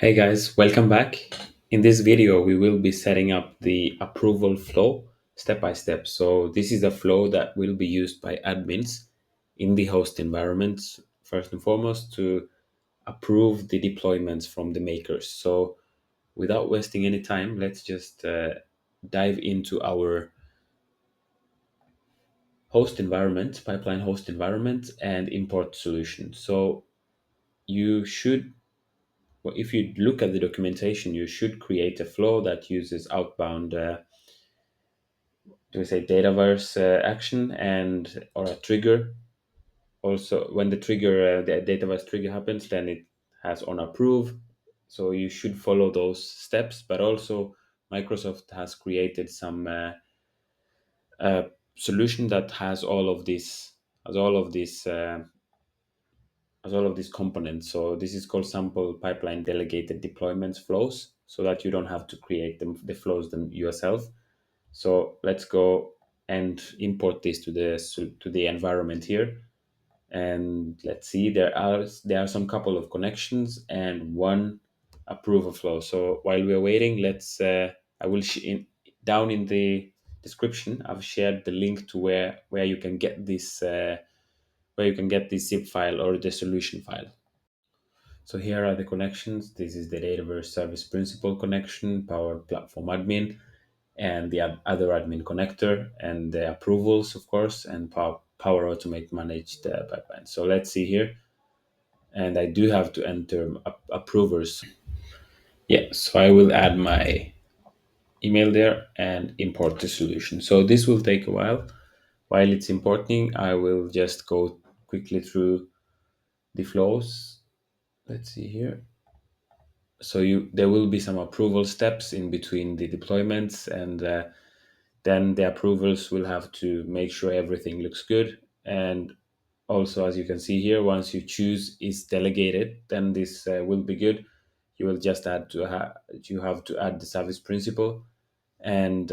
Hey guys, welcome back. In this video, we will be setting up the approval flow step by step. So this is the flow that will be used by admins in the host environments, first and foremost, to approve the deployments from the makers. So without wasting any time, let's just dive into our host environment, pipeline host environment, and import solution. So you should well, if you look at the documentation, you should create a flow that uses outbound, do we say Dataverse action and or a trigger. Also, when the Dataverse trigger happens, then it has on approve. So you should follow those steps. But also, Microsoft has created some uh, solution that has all of these. As all of these components. So this is called sample pipeline delegated deployments flows, so that you don't have to create the flows them yourself. So let's go and import this to the environment here, and let's see there are some couple of connections and one approval flow. So while we're waiting, let's I will down in the description I've shared the link to where you can get this zip file or the solution file. So here are the connections. This is the Dataverse Service Principal connection, Power Platform Admin, and the other admin connector, and the approvals, of course, and Power Automate managed pipeline. So let's see here. And I do have to enter approvers. Yeah, so I will add my email there and import the solution. So this will take a while. While it's importing, I will just go quickly through the flows. Let's see here. So there will be some approval steps in between the deployments, and then the approvals will have to make sure everything looks good. And also, as you can see here, once you choose is delegated, then this will be good. You will just you have to add the service principal, and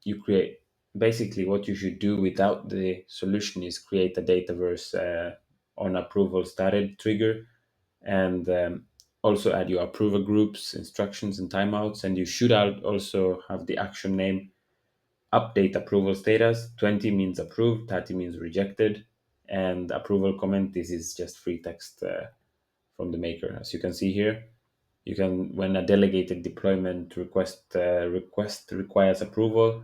you create basically what you should do without the solution is create a Dataverse on approval started trigger, and also add your approver groups, instructions, and timeouts. And you should also have the action name update approval status. 20 means approved, 30 means rejected, and approval comment. This is just free text from the maker. As you can see here, you can when a delegated deployment request requires approval,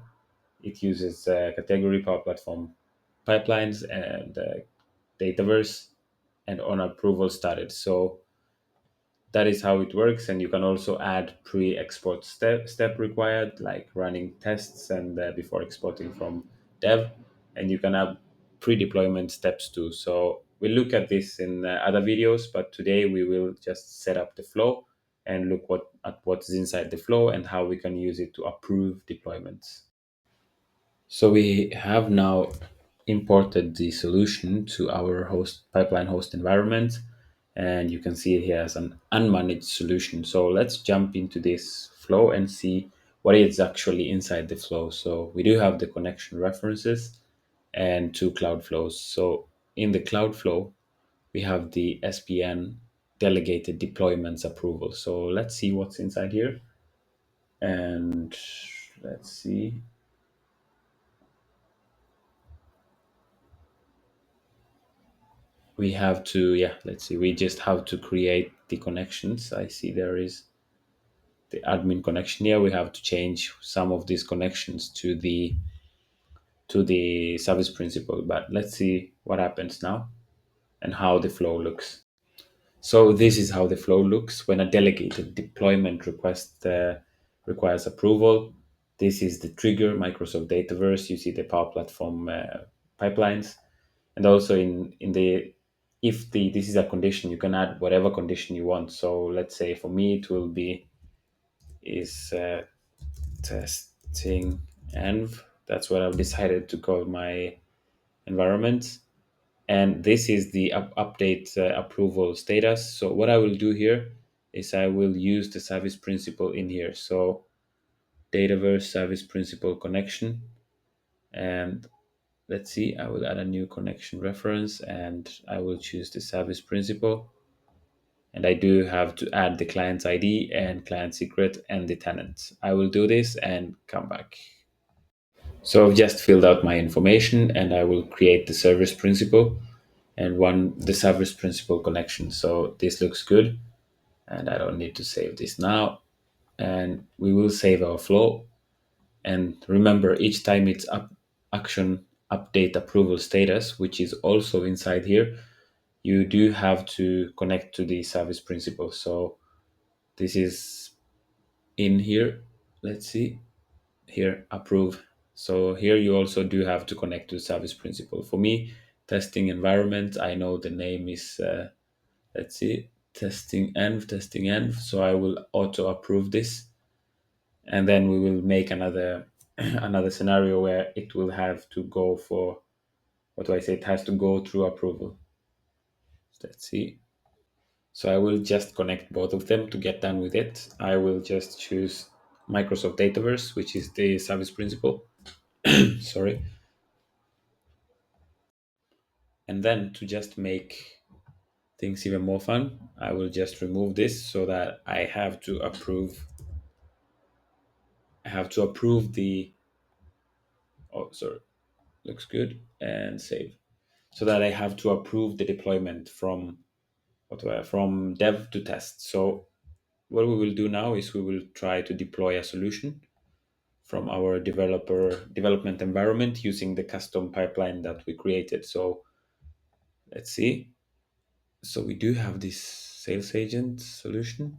it uses category Power Platform pipelines and Dataverse and on approval started. So that is how it works, and you can also add pre-export step required, like running tests and before exporting from dev, and you can add pre-deployment steps too. So we'll look at this in other videos, but today we will just set up the flow and look at what's inside the flow and how we can use it to approve deployments. So we have now imported the solution to our host pipeline host environment, and you can see it here as an unmanaged solution. So let's jump into this flow and see what is actually inside the flow. So we do have the connection references and two cloud flows. So in the cloud flow, we have the SPN delegated deployments approval. So let's see what's inside here. And let's see. We have to, yeah, let's see, we just have to create the connections. I see there is the admin connection here. We have to change some of these connections to the service principal, but let's see what happens now and how the flow looks. So this is how the flow looks when a delegated deployment request requires approval. This is the trigger, Microsoft Dataverse. You see the Power Platform pipelines, and also in the if the this is a condition, you can add whatever condition you want. So let's say for me it will be is testing env. That's what I've decided to call my environment, and this is the update approval status. So what I will do here is I will use the service principal in here. So Dataverse service principal connection, and let's see, I will add a new connection reference and I will choose the service principal, and I do have to add the client's ID and client secret and the tenant. I will do this and come back. So I've just filled out my information and I will create the service principal and one the service principal connection. So this looks good and I don't need to save this now. And we will save our flow. And remember, each time it's up action update approval status, which is also inside here, you do have to connect to the service principal. So this is in here. Let's see here, approve. So here you also do have to connect to the service principal. For me, testing environment, I know the name is, let's see, testing env. So I will auto approve this. And then we will make another another scenario where it will have to go for, what do I say, it has to go through approval. Let's see. So I will just connect both of them to get done with it. I will just choose Microsoft Dataverse, which is the service principal. Sorry. And then to just make things even more fun, I will just remove this so that I have to approve the, oh, sorry, looks good, and save. So that I have to approve the deployment from, from dev to test. So what we will do now is we will try to deploy a solution from our development environment using the custom pipeline that we created. So let's see. So we do have this sales agent solution,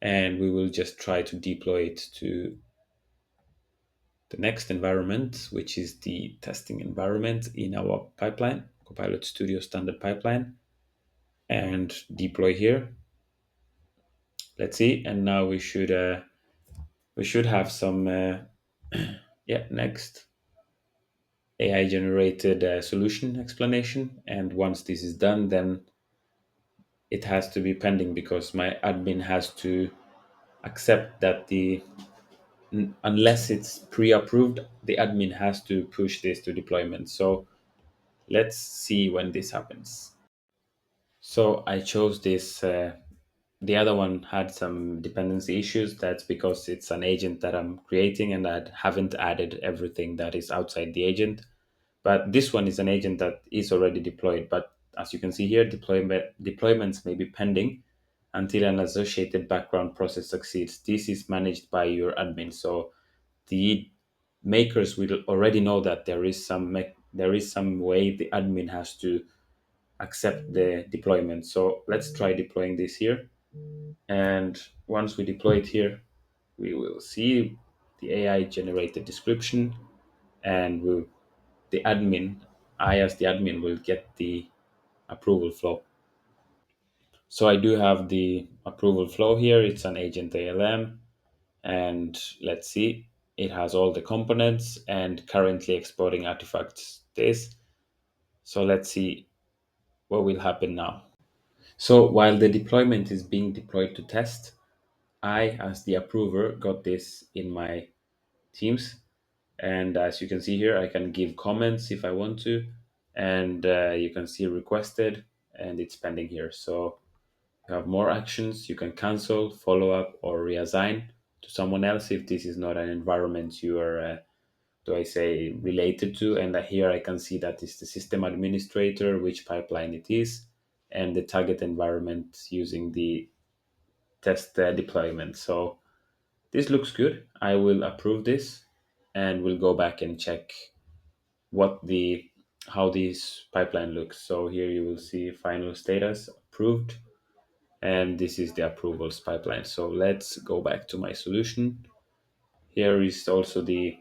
and we will just try to deploy it to the next environment, which is the testing environment in our pipeline, Copilot Studio standard pipeline, and deploy here. Let's see, and now we should have some yeah, next AI generated solution explanation. And once this is done, then it has to be pending because my admin has to accept that unless it's pre-approved, the admin has to push this to deployment. So let's see when this happens. So I chose this. The other one had some dependency issues. That's because it's an agent that I'm creating and I haven't added everything that is outside the agent. But this one is an agent that is already deployed. But as you can see here, deployments may be pending until an associated background process succeeds. This is managed by your admin. So the makers will already know that there is some way the admin has to accept the deployment. So let's try deploying this here. And once we deploy it here, we will see the AI generated description, and the admin, I as the admin will get the approval flow. So I do have the approval flow here. It's an agent ALM, and let's see, it has all the components and currently exporting artifacts. This. So let's see what will happen now. So while the deployment is being deployed to test, I, as the approver, got this in my Teams. And as you can see here, I can give comments if I want to. And you can see requested, and it's pending here. So you have more actions. You can cancel, follow up, or reassign to someone else if this is not an environment you are, do I say, related to. And here I can see that is the system administrator, which pipeline it is, and the target environment using the test deployment. So this looks good. I will approve this and we'll go back and check what the how this pipeline looks. So here you will see final status approved, and this is the approvals pipeline. So let's go back to my solution. Here is also the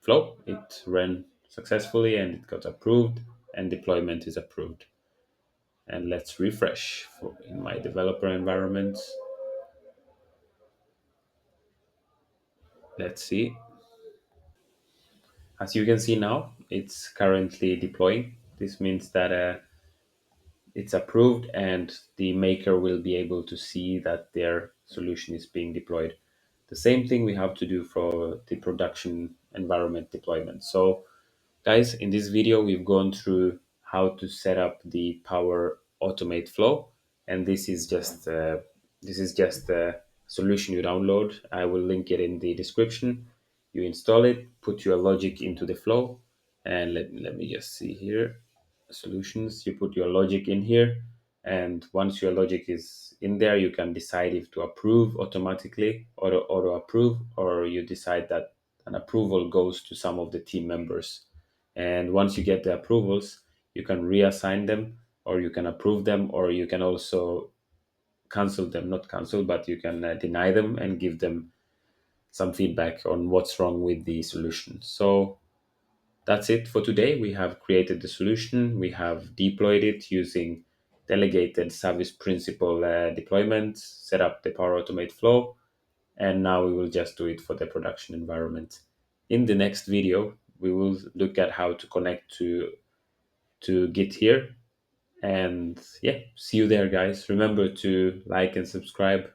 flow. It ran successfully and it got approved, and deployment is approved. And let's refresh in my developer environment. Let's see. As you can see now, it's currently deploying. This means that it's approved and the maker will be able to see that their solution is being deployed. The same thing we have to do for the production environment deployment. So guys, in this video, we've gone through how to set up the Power Automate flow and this is just a solution you download. I will link it in the description. You install it, put your logic into the flow, and let me just see here. Solutions, you put your logic in here, and once your logic is in there, you can decide if to approve automatically or auto approve, or you decide that an approval goes to some of the team members. And once you get the approvals, you can reassign them, or you can approve them, or you can also cancel them. Not cancel, but you can deny them and give them some feedback on what's wrong with the solution. So that's it for today. We have created the solution, we have deployed it using delegated service principal deployment, set up the Power Automate flow, and now we will just do it for the production environment. In the next video, we will look at how to connect to Git here. And yeah, see you there, guys. Remember to like and subscribe.